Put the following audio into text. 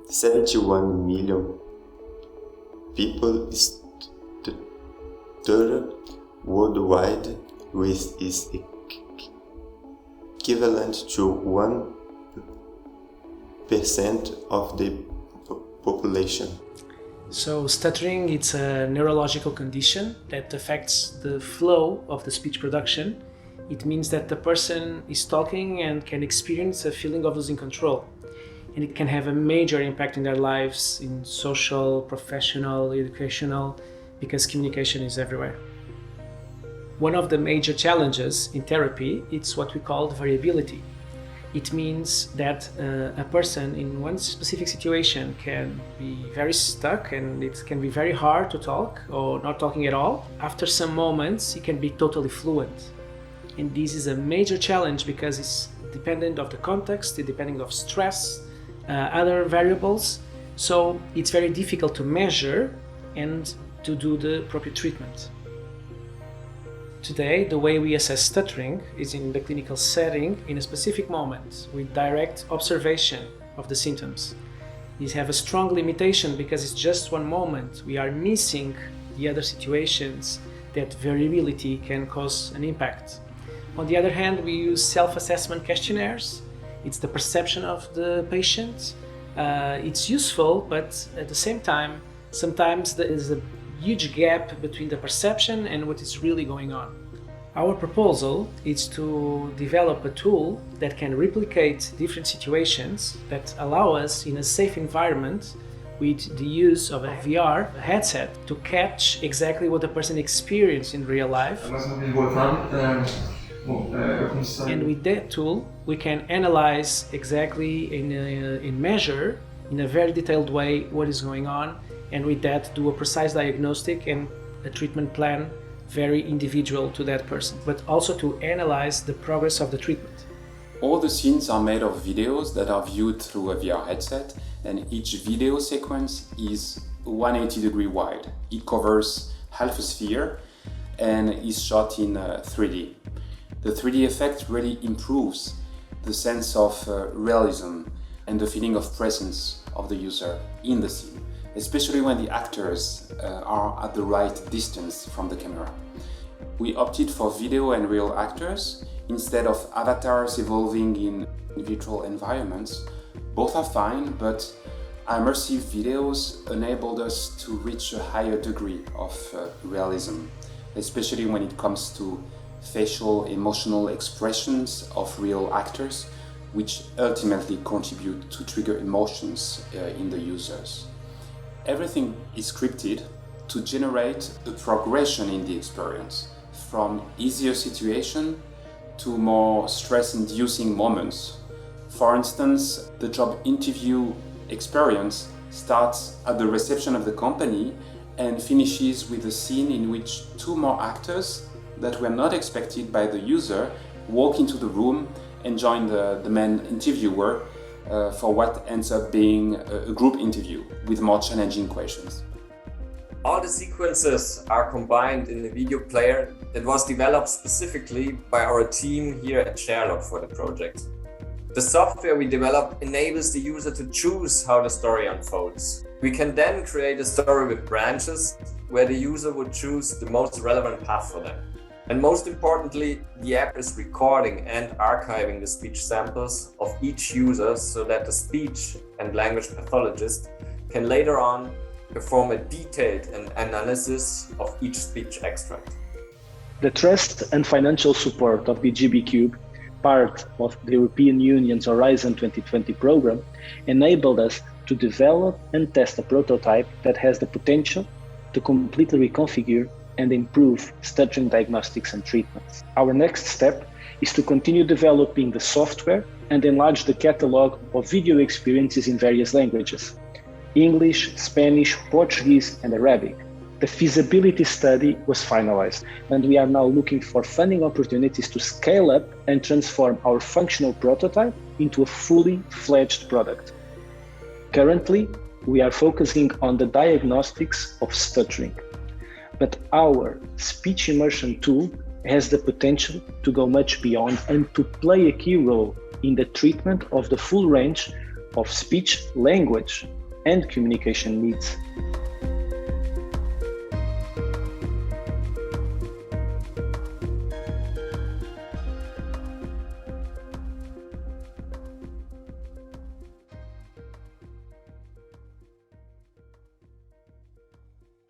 71 million people stutter worldwide, which is equivalent to 1% of the population. So stuttering, it's a neurological condition that affects the flow of the speech production. It means that the person is talking and can experience a feeling of losing control. And it can have a major impact in their lives, in social, professional, educational, because communication is everywhere. One of the major challenges in therapy is what we call variability. It means that a person in one specific situation can be very stuck and it can be very hard to talk or not talking at all. After some moments, he can be totally fluent. And this is a major challenge because it's dependent of the context, it's dependent of stress, other variables. So it's very difficult to measure and to do the appropriate treatment. Today, the way we assess stuttering is in the clinical setting in a specific moment with direct observation of the symptoms. These have a strong limitation because it's just one moment. We are missing the other situations that variability can cause an impact. On the other hand, we use self-assessment questionnaires. It's the perception of the patient. It's useful, but at the same time, sometimes there is a huge gap between the perception and what is really going on. Our proposal is to develop a tool that can replicate different situations that allow us in a safe environment with the use of a VR headset to catch exactly what the person experienced in real life. And with that tool, we can analyze exactly and measure in a very detailed way what is going on, and with that do a precise diagnostic and a treatment plan very individual to that person, but also to analyze the progress of the treatment. All the scenes are made of videos that are viewed through a VR headset, and each video sequence is 180 degree wide. It covers half a sphere and is shot in 3D. The 3D effect really improves the sense of realism and the feeling of presence of the user in the scene, especially when the actors are at the right distance from the camera. We opted for video and real actors instead of avatars evolving in virtual environments. Both are fine, but immersive videos enabled us to reach a higher degree of realism, especially when it comes to facial emotional expressions of real actors, which ultimately contribute to trigger emotions in the users. Everything is scripted to generate a progression in the experience, from easier situation to more stress-inducing moments. For instance, the job interview experience starts at the reception of the company and finishes with a scene in which two more actors that were not expected by the user walk into the room and join the main interviewer for what ends up being a group interview with more challenging questions. All the sequences are combined in a video player that was developed specifically by our team here at Sherlock for the project. The software we developed enables the user to choose how the story unfolds. We can then create a story with branches where the user would choose the most relevant path for them. And most importantly, the app is recording and archiving the speech samples of each user so that the speech and language pathologist can later on perform a detailed analysis of each speech extract. The trust and financial support of the GBCube, part of the European Union's Horizon 2020 program, enabled us to develop and test a prototype that has the potential to completely reconfigure and improve stuttering diagnostics and treatments. Our next step is to continue developing the software and enlarge the catalog of video experiences in various languages: English, Spanish, Portuguese, and Arabic. The feasibility study was finalized, and we are now looking for funding opportunities to scale up and transform our functional prototype into a fully fledged product. Currently, we are focusing on the diagnostics of stuttering, but our speech immersion tool has the potential to go much beyond and to play a key role in the treatment of the full range of speech, language, and communication needs.